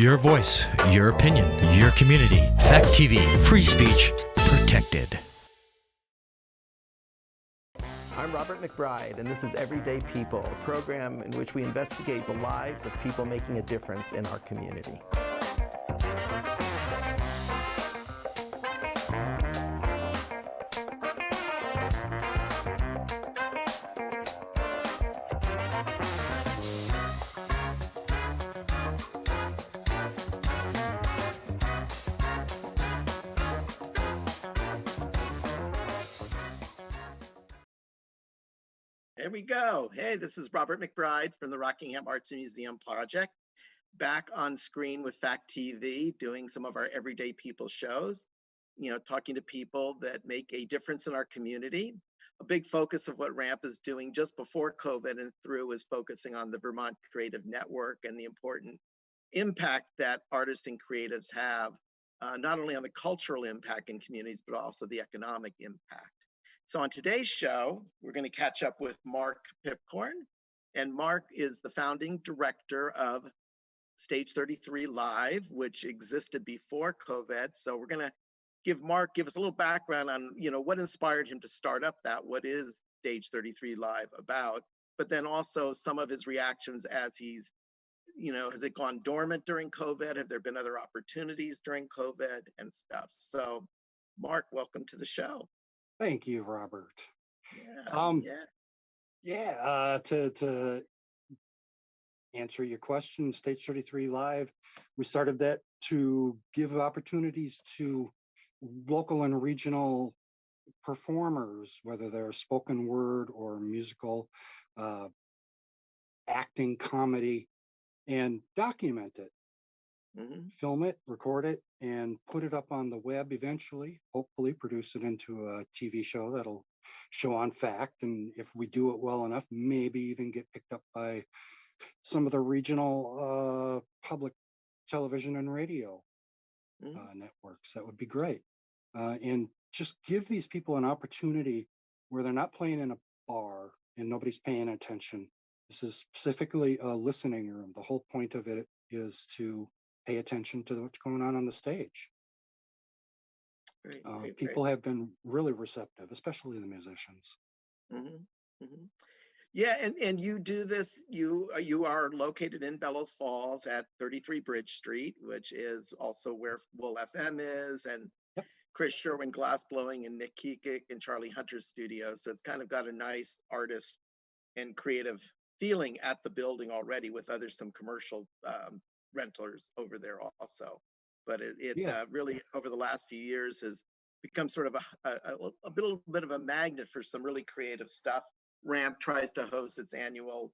Your voice, your opinion, your community. Fact TV, free speech protected. I'm Robert McBride, and this is Everyday People, a program in which we investigate the lives of people making a difference in our community. There we go. Hey, this is Robert McBride from the Rockingham Arts and Museum Project, back on screen with Fact TV, doing some of our Everyday People shows, talking to people that make a difference in our community. A big focus of what RAMP is doing just before COVID and through is focusing on the Vermont Creative Network and the important impact that artists and creatives have, not only on the cultural impact in communities, but also the economic impact. So on today's show, we're going to catch up with Mark Piepkorn, and Mark is the founding director of Stage 33 Live, which existed before COVID. So we're going to give us a little background on, what inspired him to start up that, what is Stage 33 Live about, but then also some of his reactions as he's, has it gone dormant during COVID? Have there been other opportunities during COVID and stuff? So Mark, welcome to the show. Thank you, Robert. To answer your question, Stage 33 Live, we started that to give opportunities to local and regional performers, whether they're spoken word or musical, acting, comedy, and document it. Film it, record it, and put it up on the web eventually, hopefully produce it into a TV show that'll show on Fact. And if we do it well enough, maybe even get picked up by some of the regional public television and radio networks. That would be great. And just give these people an opportunity where they're not playing in a bar and nobody's paying attention. This is specifically a listening room. The whole point of it is to pay attention to what's going on the stage. People have been really receptive, especially the musicians. Yeah, and you do this. You are located in Bellows Falls at 33 Bridge Street, which is also where Wool FM is, and Chris Sherwin Glass Blowing and Nick Kekik and Charlie Hunter's studio. So it's kind of got a nice artist and creative feeling at the building already, with some commercial rentals over there also. But it really, over the last few years, has become sort of a little bit of a magnet for some really creative stuff. RAMP tries to host its annual,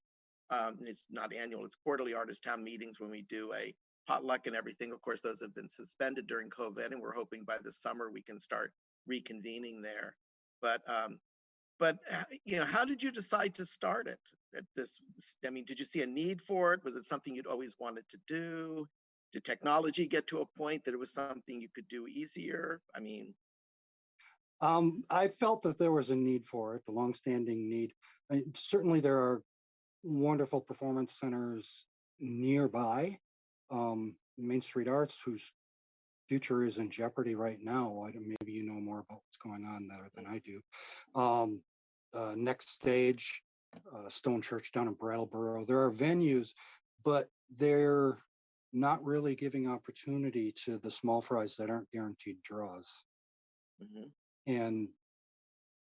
it's not annual, it's quarterly artist town meetings when we do a potluck and everything. Of course, those have been suspended during COVID, and we're hoping by the summer we can start reconvening there. But how did you decide to start it? Did you see a need for it? Was it something you'd always wanted to do? Did technology get to a point that it was something you could do easier? I felt that there was a need for it, the longstanding need. Certainly there are wonderful performance centers nearby. Main Street Arts, whose future is in jeopardy right now. Maybe you know more about what's going on there than I do. Next Stage, Stone Church down in Brattleboro. There are venues, but they're not really giving opportunity to the small fries that aren't guaranteed draws. And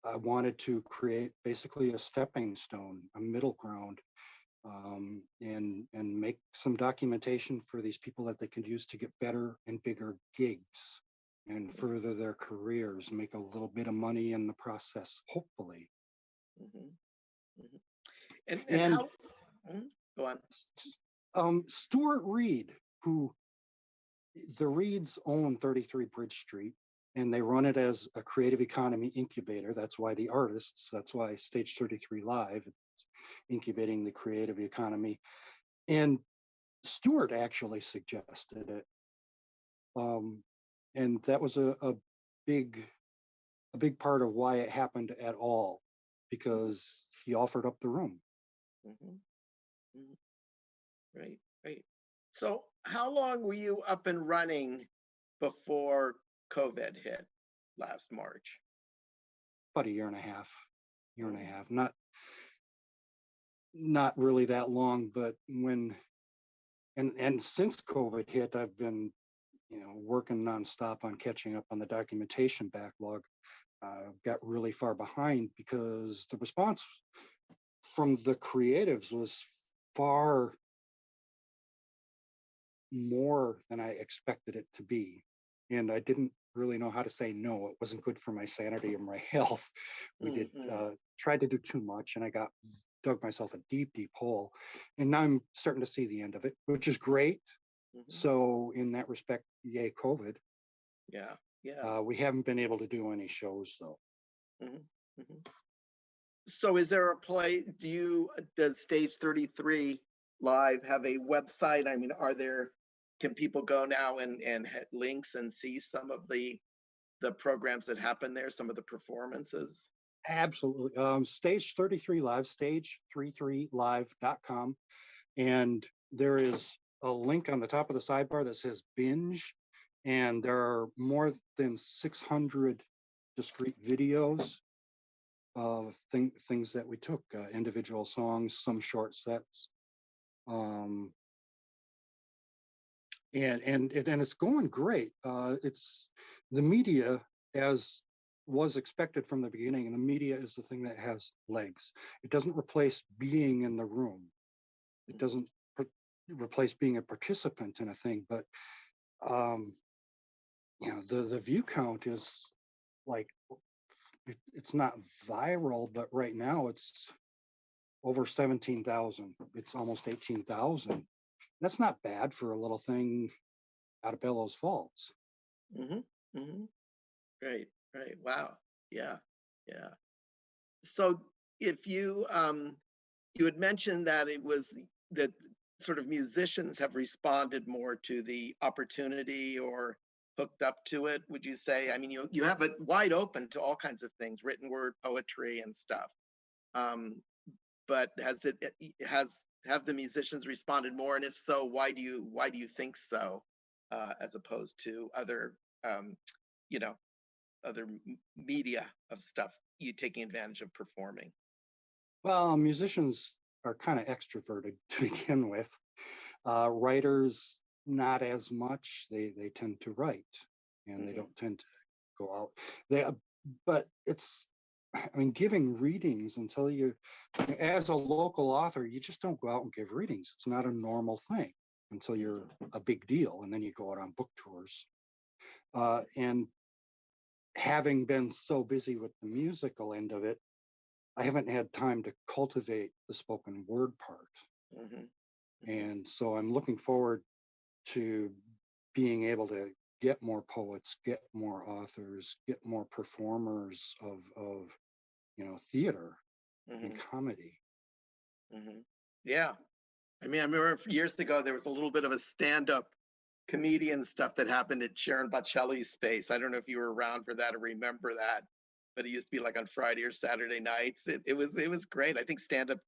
I wanted to create basically a stepping stone, a middle ground, and make some documentation for these people that they can use to get better and bigger gigs and further their careers, make a little bit of money in the process, hopefully. And how, go on. Stuart Reed, who the Reeds own 33 Bridge Street, and they run it as a creative economy incubator. That's why that's why Stage 33 Live is incubating the creative economy. And Stuart actually suggested it. And that was a big part of why it happened at all, because he offered up the room. Right. So how long were you up and running before COVID hit last March? About a year and a half, year and a Mm, half. Not really that long, but and since COVID hit, I've been, working nonstop on catching up on the documentation backlog. Got really far behind because the response from the creatives was far more than I expected it to be. And I didn't really know how to say no. It wasn't good for my sanity or my health. We did mhm, tried to do too much, and I got dug myself a deep, deep hole. And now I'm starting to see the end of it, which is great. mhm. So in that respect, yay, COVID. Yeah, yeah. We haven't been able to do any shows though. Mhm, mhm. So is there a play, does Stage 33 Live have a website? I mean, can people go now and hit links and see some of the programs that happen there, some of the performances? Absolutely. Stage 33 Live, stage33live.com. And there is a link on the top of the sidebar that says binge. And there are more than 600 discrete videos of things that we took, individual songs, some short sets. Um, and it's going great. It's the media, as was expected from the beginning, and the media is the thing that has legs. It doesn't replace being in the room. It Mhm, doesn't replace being a participant in a thing. But um, the view count is like it's not viral, but right now it's over 17,000. It's almost 18,000. That's not bad for a little thing out of Bellows Falls. mhm, mhm. Right, right. Wow. Yeah, yeah. So if you had mentioned that that sort of musicians have responded more to the opportunity or hooked up to it, would you say? I mean, you have it wide open to all kinds of things, written word, poetry, and stuff. Um, but have the musicians responded more? And if so, why do you think so, as opposed to other um, you know other media of stuff you taking advantage of performing? Well, musicians are kind of extroverted to begin with. Writers, not as much. They tend to write, and they Hmm. don't tend to go out. They, but it's, I mean, giving readings until as a local author, you just don't go out and give readings. It's not a normal thing until you're a big deal, and then you go out on book tours. And having been so busy with the musical end of it, I haven't had time to cultivate the spoken word part. Hmm. Hmm. And so I'm looking forward to being able to get more poets, get more authors, get more performers of theater and Hmm. comedy. Hmm. Yeah. I mean, I remember years ago there was a little bit of a stand-up comedian stuff that happened at Sharon Bocelli's space. I don't know if you were around for that or remember that, but it used to be like on Friday or Saturday nights. It was great. I think stand-up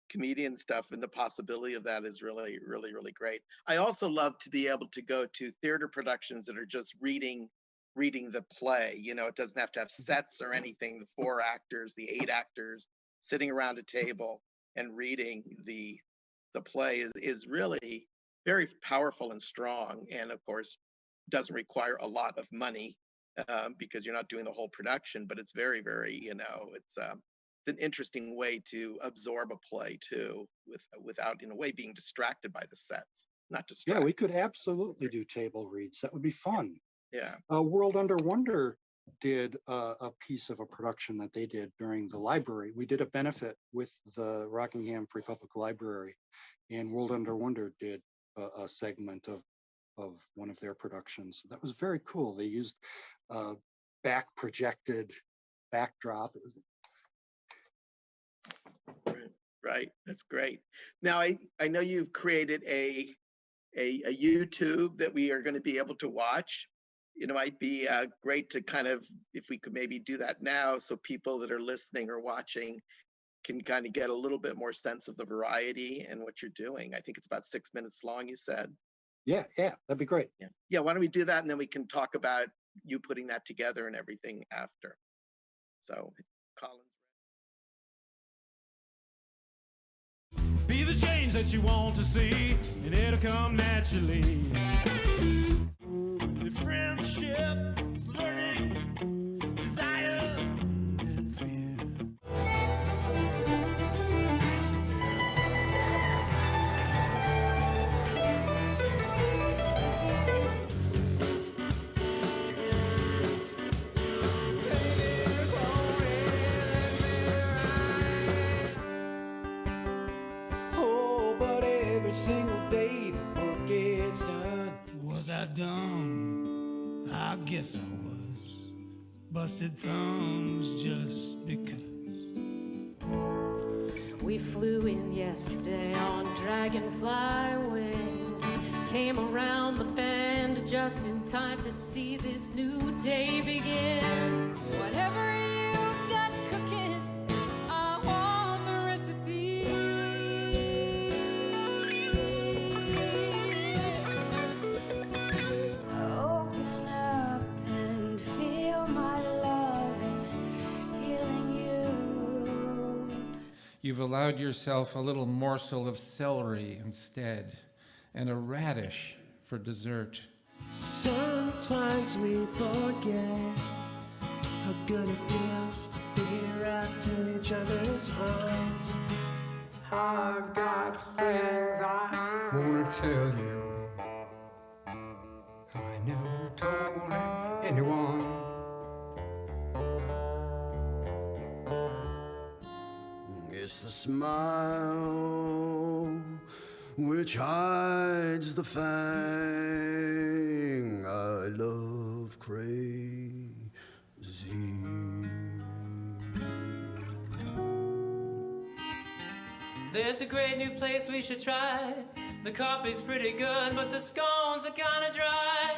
comedian stuff and the possibility of that is really, really, really great. I also love to be able to go to theater productions that are just reading the play. It doesn't have to have sets or anything. The four actors, the eight actors sitting around a table and reading the play is really very powerful and strong. And of course, doesn't require a lot of money, because you're not doing the whole production, but it's very, very, it's an interesting way to absorb a play too, without in a way being distracted by the sets. Not Yeah, we distracted. could absolutely do table reads. That would be fun. Yeah. World Under Wonder did a piece of a production that they did during the library. We did a benefit with the Rockingham Free Public Library, and World Under Wonder did a segment of one of their productions. That was very cool. They used back projected backdrop. Right. Right. That's great. Now I know you've created a YouTube that we are going to be able to watch. It might be great to kind of, if we could maybe do that now, so people that are listening or watching can kind of get a little bit more sense of the variety and what you're doing. I think it's about 6 minutes long, you said. Yeah, that'd be great. Yeah, why don't we do that, and then we can talk about you putting that together and everything after. So, Collins. Be the change that you want to see, and it'll come naturally. The friendship is learning, desire, and fear. Was I dumb? I guess I was. Busted thumbs just because. We flew in yesterday on dragonfly wings. Came around the bend just in time to see this new day begin. Whatever you got cooking, I want the recipe. Open up and feel my love, it's healing you. You've allowed yourself a little morsel of celery instead, and a radish for dessert. Sometimes we forget how good it feels to be wrapped in each other's arms. I've got things I wanna tell you. I never told anyone. It's the smile which hides the fang I love crazy. There's a great new place we should try. The coffee's pretty good, but the scones are kinda dry.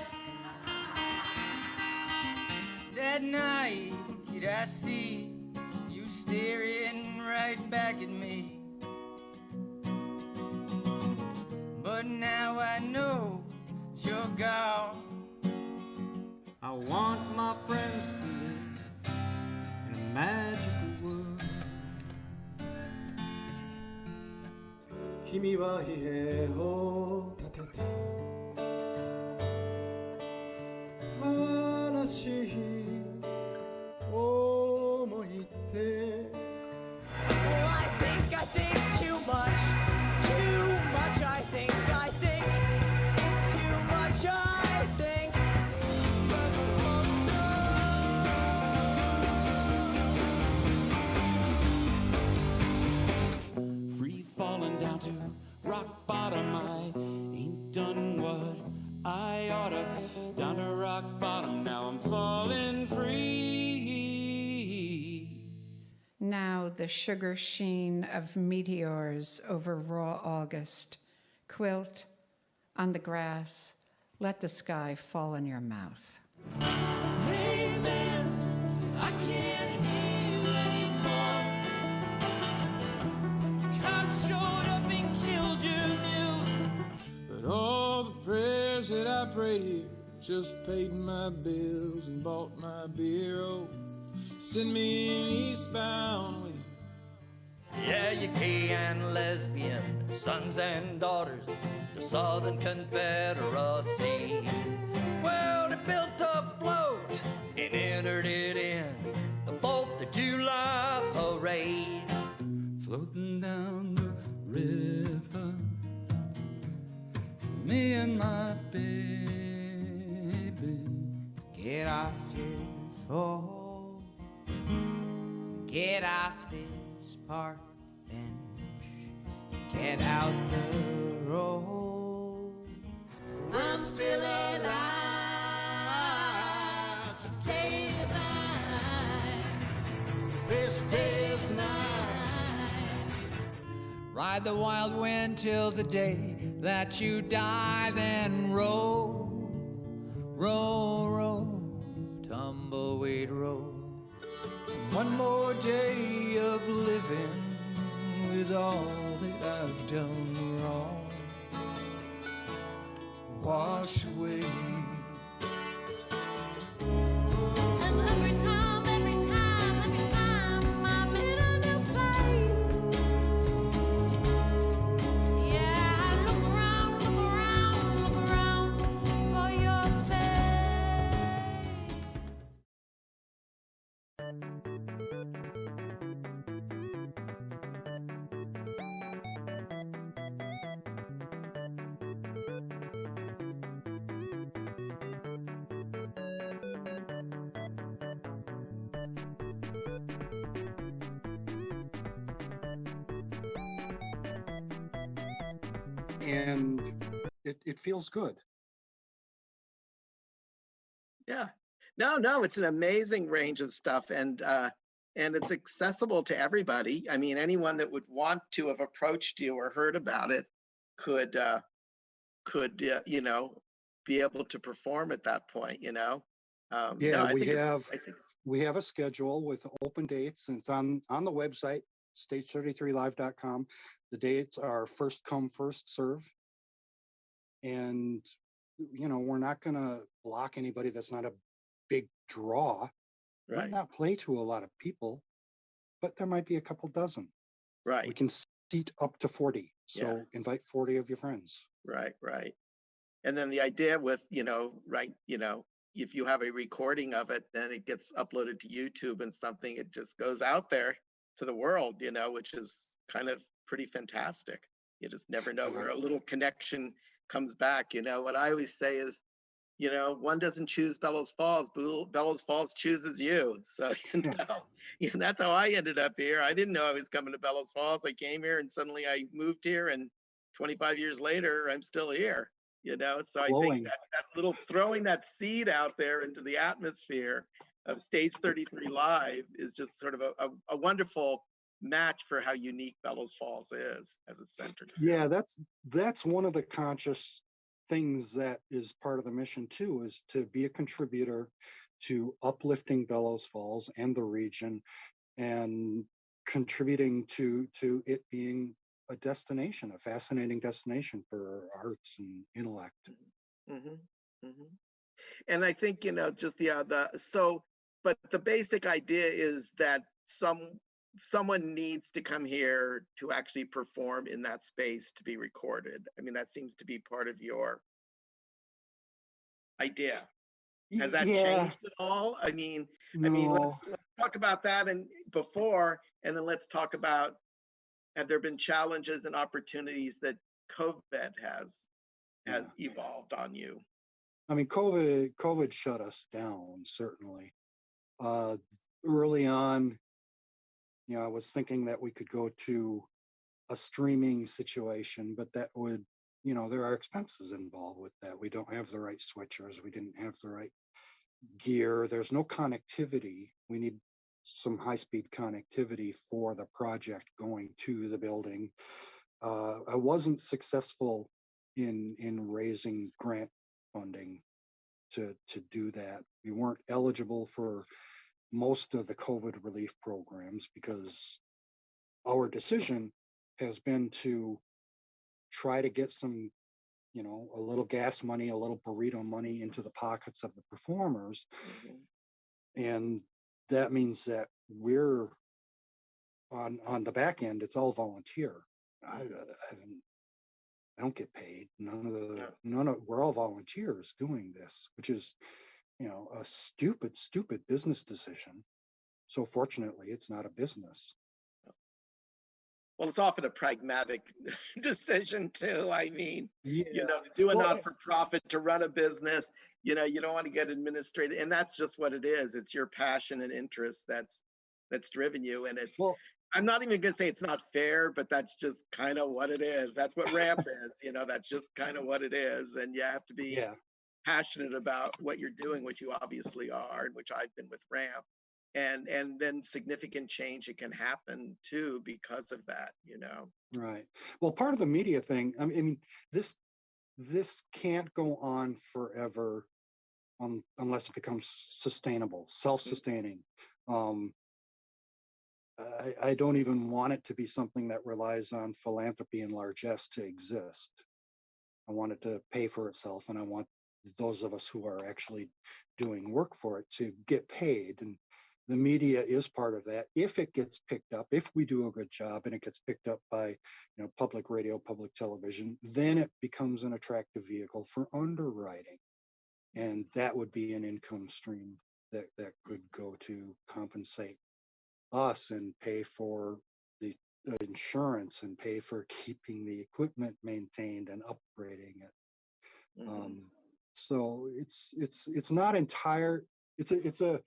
That night I see you staring right back at me. But now I know you're gone. I want my friends to live in a magical world. 君は家を建てて悲しい思い出 I think too much. Too much, I think. It's too much, I think. Free falling down to rock bottom. I ain't done what I oughta. Down to rock bottom, now I'm falling free. Now the sugar sheen of meteors over raw August. Quilt on the grass, let the sky fall in your mouth. Hey man, I can't hear you anymore. The cops showed up and killed your news. But all the prayers that I prayed here just paid my bills and bought my beer. Oh, send me an eastbound way. Yeah, you gay and lesbian, sons and daughters, the Southern Confederacy. Well, they built a float and entered it in the 4th of July parade. Floating down the river, me and my baby. Get off your phone. Get off this park bench. Get out the road. I'm still alive. Today's mine. This Today's mine. Ride the wild wind till the day that you die, then roll, roll, roll, tumbleweed roll. One more day of living with all that I've done wrong. way. And every time I'm in a new place, yeah, I look around for your face. And it feels good. Yeah. No, it's an amazing range of stuff, and it's accessible to everybody. I mean, anyone that would want to have approached you or heard about it could be able to perform at that point. No, Yeah, I think we have a schedule with open dates, and it's on the website, stage33live.com. The dates are first come, first serve. And, we're not going to block anybody that's not a big draw. Right. Might not play to a lot of people, but there might be a couple dozen. Right. We can seat up to 40. So Yeah. invite 40 of your friends. Right. And then the idea with, if you have a recording of it, then it gets uploaded to YouTube and something, it just goes out there to the world, which is kind of pretty fantastic. You just never know where a little connection comes back. What I always say is, one doesn't choose Bellows Falls, Bellows Falls chooses you. So, that's how I ended up here. I didn't know I was coming to Bellows Falls. I came here and suddenly I moved here, and 25 years later, I'm still here. So I think that little throwing that seed out there into the atmosphere of Stage 33 Live is just sort of a wonderful match for how unique Bellows Falls is as a center. Yeah, that's one of the conscious things that is part of the mission too, is to be a contributor to uplifting Bellows Falls and the region, and contributing to it being a destination, a fascinating destination for arts and intellect. And I think, just but the basic idea is that someone needs to come here to actually perform in that space to be recorded. I mean, that seems to be part of your idea. Has that changed at all? I mean, let's talk about that and then let's talk about, have there been challenges and opportunities that COVID has evolved on you? I mean, COVID shut us down, certainly. Early on, I was thinking that we could go to a streaming situation, but that would, there are expenses involved with that. We don't have the right switchers. We didn't have the right gear. There's no connectivity. We need some high-speed connectivity for the project going to the building. I wasn't successful in raising grant funding to do that. We weren't eligible for most of the COVID relief programs because our decision has been to try to get some, a little gas money, a little burrito money into the pockets of the performers. And that means that we're on the back end, it's all volunteer. I don't get paid. We're all volunteers doing this, which is, a stupid business decision. So fortunately, it's not a business. Well, it's often a pragmatic decision too. I mean, to do a not-for-profit, to run a business, you don't want to get administrative, and that's just what it is. It's your passion and interest that's driven you, and it's. I'm not even going to say it's not fair, but that's just kind of what it is. That's what RAMP is. That's just kind of what it is, and you have to be passionate about what you're doing, which you obviously are, and which I've been with RAMP. And then significant change, it can happen too because of that, Right. Well, part of the media thing, I mean, this can't go on forever unless it becomes sustainable, self-sustaining. I don't even want it to be something that relies on philanthropy and largesse to exist. I want it to pay for itself, and I want those of us who are actually doing work for it to get paid. And the media is part of that. If it gets picked up, if we do a good job and it gets picked up by, public radio, public television, then it becomes an attractive vehicle for underwriting. And that would be an income stream that could go to compensate us and pay for the insurance and pay for keeping the equipment maintained and upgrading it. So it's not entire. It's a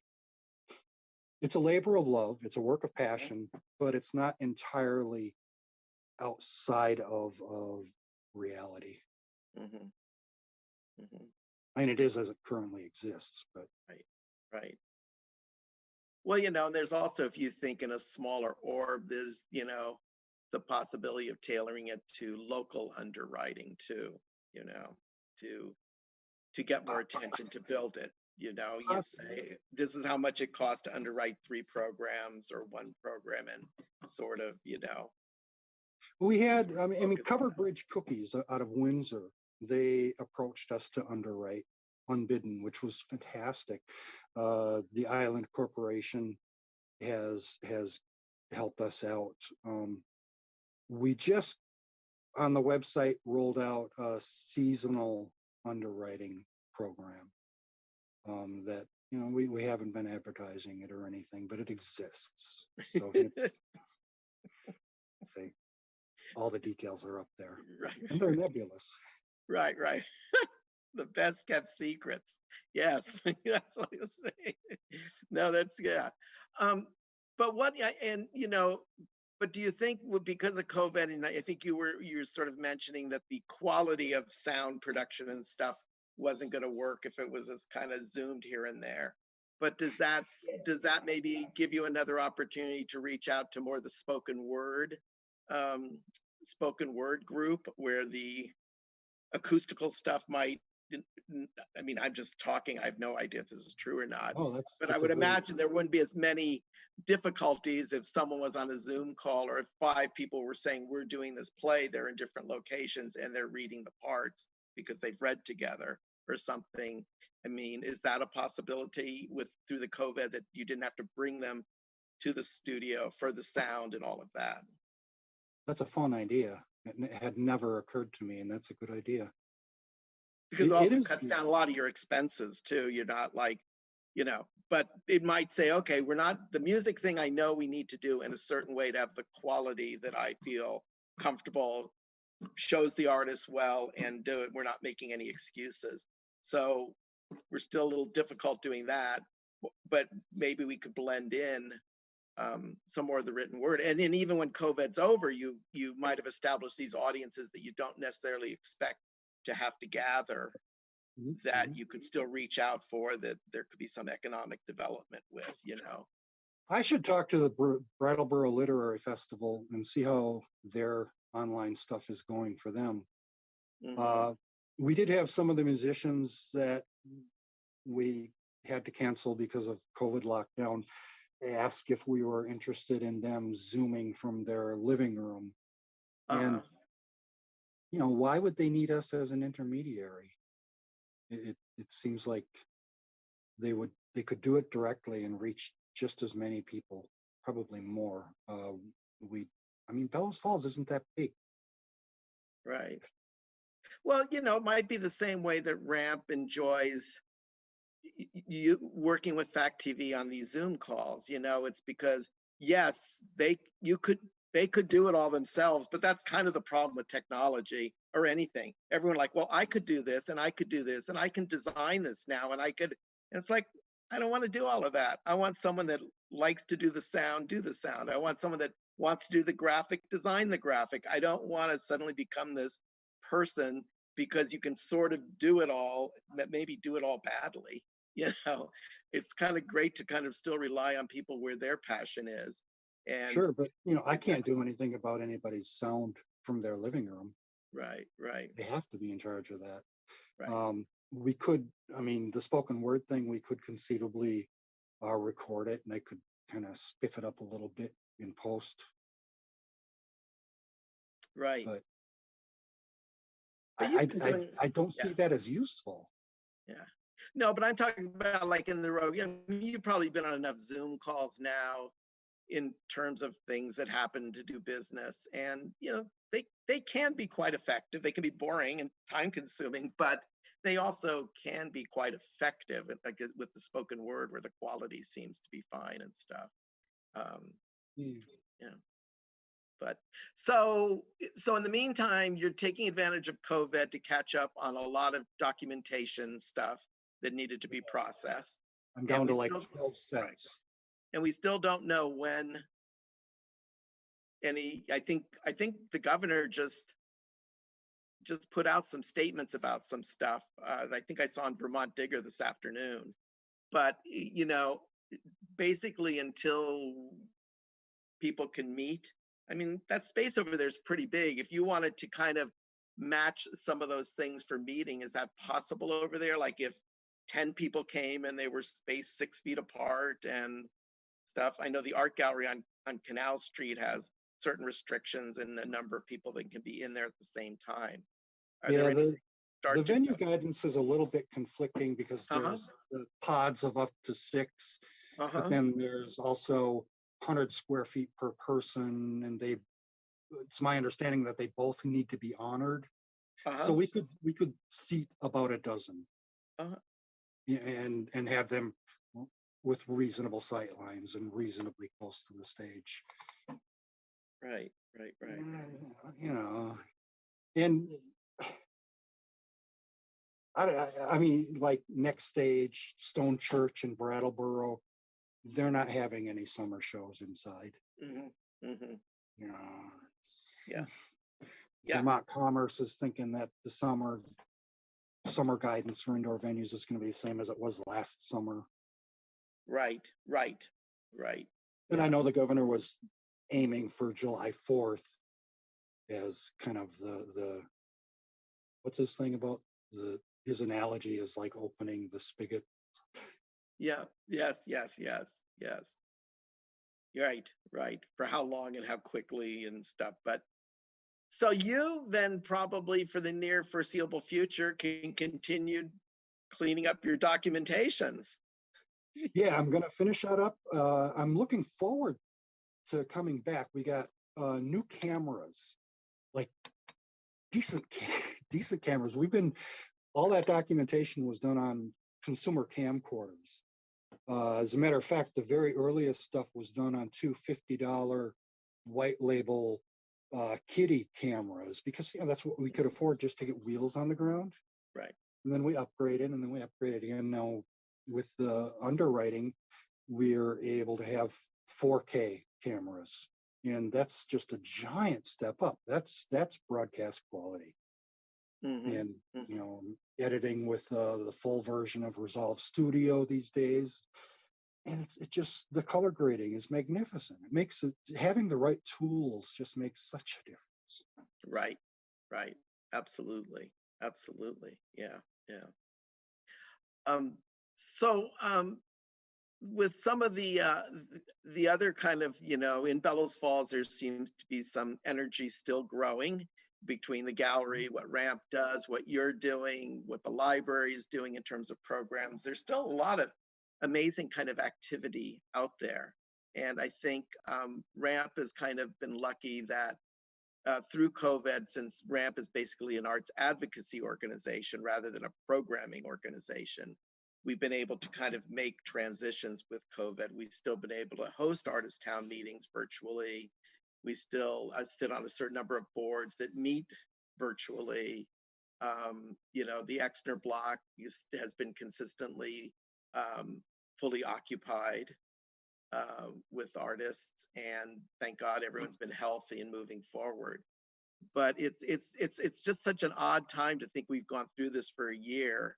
labor of love. It's a work of passion, but it's not entirely outside of reality. I mean, it is as it currently exists, but Right. Well, there's also, if you think in a smaller orb, there's, the possibility of tailoring it to local underwriting too, to get more attention, to build it. You say, this is how much it costs to underwrite 3 programs or 1 program, and sort of, we had, Covered Bridge Cookies out of Windsor. They approached us to underwrite unbidden, which was fantastic. The Island Corporation has helped us out. We just on the website rolled out a seasonal underwriting program that we haven't been advertising it or anything, but it exists. So say all the details are up there, and they're nebulous. Right. The best kept secrets. Yes, that's what you say. No, that's but what and but do you think because of COVID, and I think you're sort of mentioning that the quality of sound production and stuff wasn't going to work if it was as kind of zoomed here and there. But does that maybe give you another opportunity to reach out to more of the spoken word group, where the acoustical stuff might, I'm just talking, I have no idea if this is true or not. But I would imagine there wouldn't be as many difficulties if someone was on a Zoom call, or if 5 people were saying, we're doing this play, they're in different locations and they're reading the parts because they've read together or something. Is that a possibility through the COVID, that you didn't have to bring them to the studio for the sound and all of that? That's a fun idea. It had never occurred to me, and that's a good idea. Because it also cuts down a lot of your expenses too. You're not like, but it might say, okay, we're not, the music thing I know we need to do in a certain way to have the quality that I feel comfortable, shows the artist well, and do it. We're not making any excuses. So we're still a little difficult doing that, but maybe we could blend in some more of the written word. And then even when COVID's over, you might have established these audiences that you don't necessarily expect to have to gather, that you could still reach out for, that there could be some economic development with, I should talk to the Brattleboro Literary Festival and see how their online stuff is going for them. We did have some of the musicians that we had to cancel because of COVID lockdown ask if we were interested in them Zooming from their living room. And why would they need us as an intermediary? It seems like they could do it directly and reach just as many people, probably more. Bellows Falls isn't that big. Right. Well, it might be the same way that Ramp enjoys you working with Fact TV on these Zoom calls. It's because, yes, they could do it all themselves, but that's kind of the problem with technology or anything. Everyone like, well, I could do this and I could do this and I can design this now and it's like, I don't want to do all of that. I want someone that likes to do the sound. I want someone that wants to do the graphic, design the graphic. I don't want to suddenly become this person because you can sort of do it all, maybe do it all badly. It's kind of great to kind of still rely on people where their passion is. And sure, but I can't do anything about anybody's sound from their living room. Right. They have to be in charge of that. Right. We could, the spoken word thing, we could conceivably record it, and I could kind of spiff it up a little bit in post. Right. But I don't see that as useful. Yeah. No, but I'm talking about like in the road. You've probably been on enough Zoom calls now in terms of things that happen to do business, and they can be quite effective. They can be boring and time consuming, but they also can be quite effective, like with the spoken word where the quality seems to be fine and stuff. Yeah. But so in the meantime, you're taking advantage of COVID to catch up on a lot of documentation stuff that needed to be processed. I'm down to like 12 sets. Right. And we still don't know when any. I think the governor just put out some statements about some stuff. I think I saw on Vermont Digger this afternoon. But basically until people can meet, I mean, that space over there is pretty big. If you wanted to kind of match some of those things for meeting, is that possible over there? Like if 10 people came and they were spaced 6 feet apart and stuff. I know the art gallery on Canal Street has certain restrictions and a number of people that can be in there at the same time. The venue guidance is a little bit conflicting because there's the pods of up to 6, but then there's also 100 square feet per person, and it's my understanding that they both need to be honored. So we could seat about a dozen and have them with reasonable sight lines and reasonably close to the stage. Right. And I mean, like next stage, Stone Church in Brattleboro, they're not having any summer shows inside. Vermont Commerce is thinking that the summer guidance for indoor venues is going to be the same as it was last summer. Right. And I know the governor was aiming for July 4th as kind of the what's his thing about his analogy is like opening the spigot. Yeah. Yes. Right. For how long and how quickly and stuff. But so you then probably for the near foreseeable future can continue cleaning up your documentations. Yeah, I'm going to finish that up. I'm looking forward to coming back. We got new cameras, like decent cameras. All that documentation was done on consumer camcorders. As a matter of fact, the very earliest stuff was done on two $50 white label kiddie cameras because that's what we could afford just to get wheels on the ground. Right. And then we upgraded, again. Now with the underwriting, we're able to have 4K cameras, and that's just a giant step up. That's broadcast quality. And editing with the full version of Resolve Studio these days, and it's just the color grading is magnificent. It makes it, having the right tools just makes such a difference. Right. Absolutely. Yeah. With some of the other kind of, in Bellows Falls, there seems to be some energy still growing between the gallery, what Ramp does, what you're doing, what the library is doing in terms of programs. There's still a lot of amazing kind of activity out there. And I think Ramp has kind of been lucky that through COVID, since Ramp is basically an arts advocacy organization rather than a programming organization, we've been able to kind of make transitions with COVID. We've still been able to host Artist Town meetings virtually. We still sit on a certain number of boards that meet virtually. The Exner block has been consistently fully occupied with artists, and thank God everyone's been healthy and moving forward. But it's just such an odd time to think we've gone through this for a year,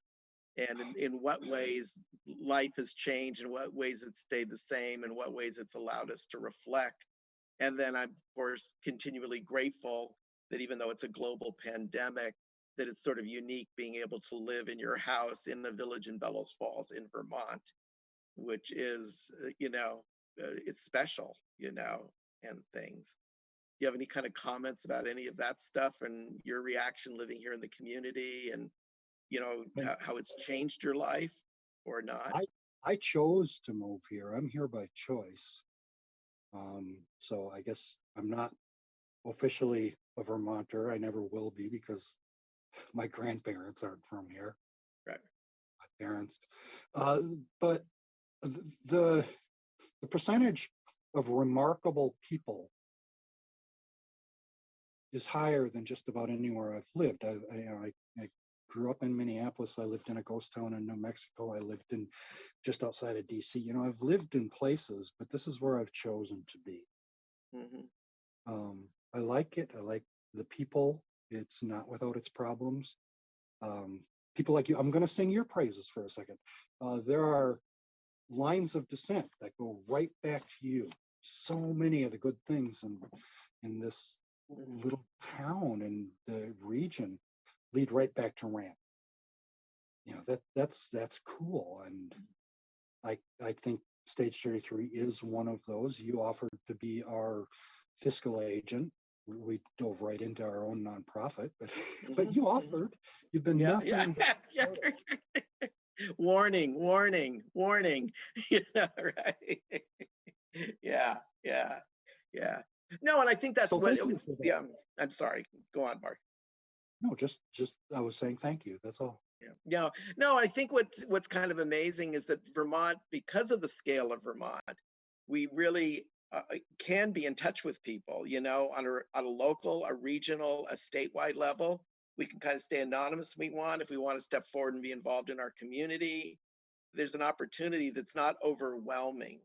and in what ways life has changed, in what ways it's stayed the same, in what ways it's allowed us to reflect. And then I'm, of course, continually grateful that even though it's a global pandemic, that it's sort of unique being able to live in your house in a village in Bellows Falls in Vermont, which is, it's special, and things. Do you have any kind of comments about any of that stuff and your reaction living here in the community and, Right. how it's changed your life or not? I chose to move here. I'm here by choice. So I guess I'm not officially a Vermonter. I never will be because my grandparents aren't from here. Right. My parents. Uh, but the the percentage of remarkable people is higher than just about anywhere I've lived. I grew up in Minneapolis. I lived in a ghost town in New Mexico. I lived in just outside of DC. I've lived in places, but this is where I've chosen to be. Hmm. I like it. I like the people. It's not without its problems. Um, People like you. I'm going to sing your praises for a second. There are lines of descent that go right back to you. So many of the good things in this little town and the region lead right back to Ramp. That's cool, and I think Stage 33 is one of those. You offered to be our fiscal agent. We dove right into our own nonprofit, but you offered. You've been Yeah, nothing but yeah. Warning, warning, warning. Right? Yeah, yeah, yeah. No, and I think that's so what. thank you for that. Yeah, I'm sorry. Go on, Mark. No, just I was saying thank you. That's all. Yeah. No, I think what's kind of amazing is that Vermont, because of the scale of Vermont, we really can be in touch with people, on a local, a regional, a statewide level. We can kind of stay anonymous if we want. If we want to step forward and be involved in our community, there's an opportunity that's not overwhelming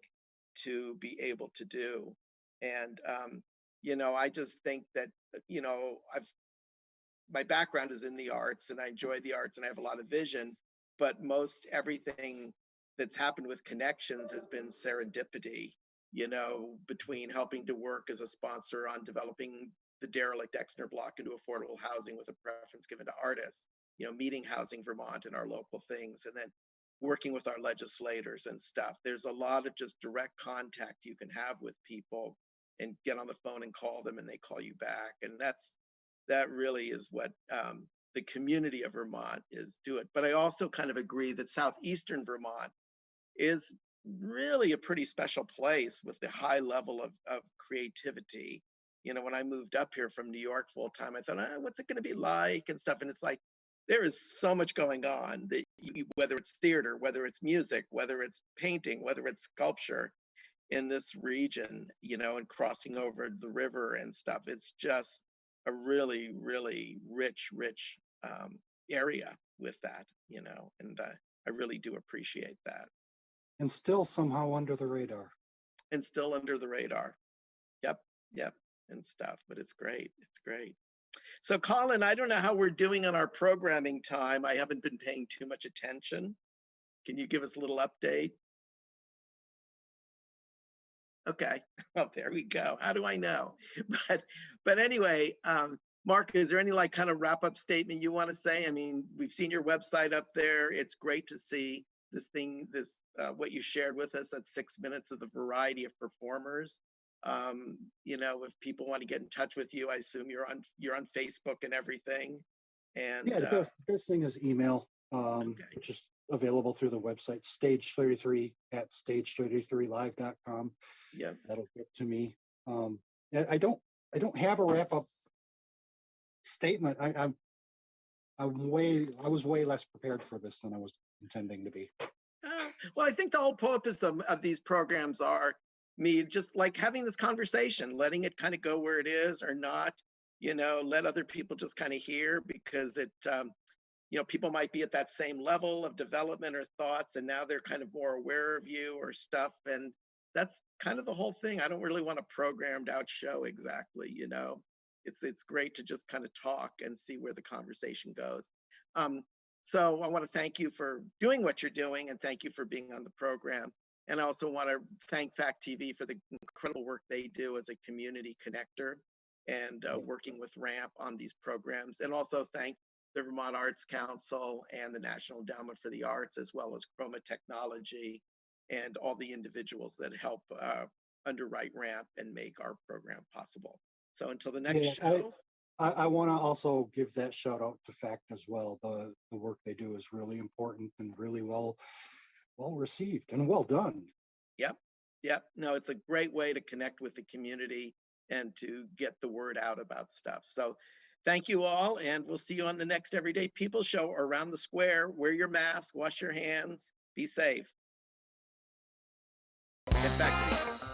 to be able to do. And, I just think that, my background is in the arts and I enjoy the arts and I have a lot of vision, but most everything that's happened with connections has been serendipity, between helping to work as a sponsor on developing the derelict Exner block into affordable housing with a preference given to artists, meeting Housing Vermont and our local things, and then working with our legislators and stuff. There's a lot of just direct contact you can have with people and get on the phone and call them and they call you back. And that really is what the community of Vermont is doing. But I also kind of agree that southeastern Vermont is really a pretty special place with the high level of creativity. When I moved up here from New York full time, I thought, what's it going to be like and stuff. And it's like, there is so much going on that whether it's theater, whether it's music, whether it's painting, whether it's sculpture in this region, and crossing over the river and stuff. It's just a really, really rich area with that, and I really do appreciate that. And still somehow under the radar. And still under the radar. Yep, and stuff, but it's great. It's great. So Colin, I don't know how we're doing on our programming time. I haven't been paying too much attention. Can you give us a little update? Okay, well, there we go. How do I know? But anyway, Mark, is there any kind of wrap up statement you want to say? I mean, we've seen your website up there. It's great to see what you shared with us, that 6 minutes of the variety of performers. If people want to get in touch with you, I assume you're on Facebook and everything. And yeah, the best thing is email, which is available through the website stage33 at stage33live.com. Yeah, that'll get to me. I don't have a wrap up statement. I was way less prepared for this than I was intending to be. Well, I think the whole purpose of these programs are me just like having this conversation, letting it kind of go where it is or not, let other people just kind of hear, because it, people might be at that same level of development or thoughts, and now they're kind of more aware of you or stuff. And that's kind of the whole thing. I don't really want a programmed out show exactly, it's great to just kind of talk and see where the conversation goes. So I want to thank you for doing what you're doing, and thank you for being on the program. And I also want to thank Fact TV for the incredible work they do as a community connector and working with RAMP on these programs. And also thank the Vermont Arts Council and the National Endowment for the Arts, as well as Chroma Technology and all the individuals that help underwrite RAMP and make our program possible. So until the next show. I want to also give that shout out to FACT as well. The work they do is really important and really well received and well done. Yep. Yep. No, it's a great way to connect with the community and to get the word out about stuff. So thank you all, and we'll see you on the next Everyday People show or around the square. Wear your mask, wash your hands, be safe. Get vaccinated.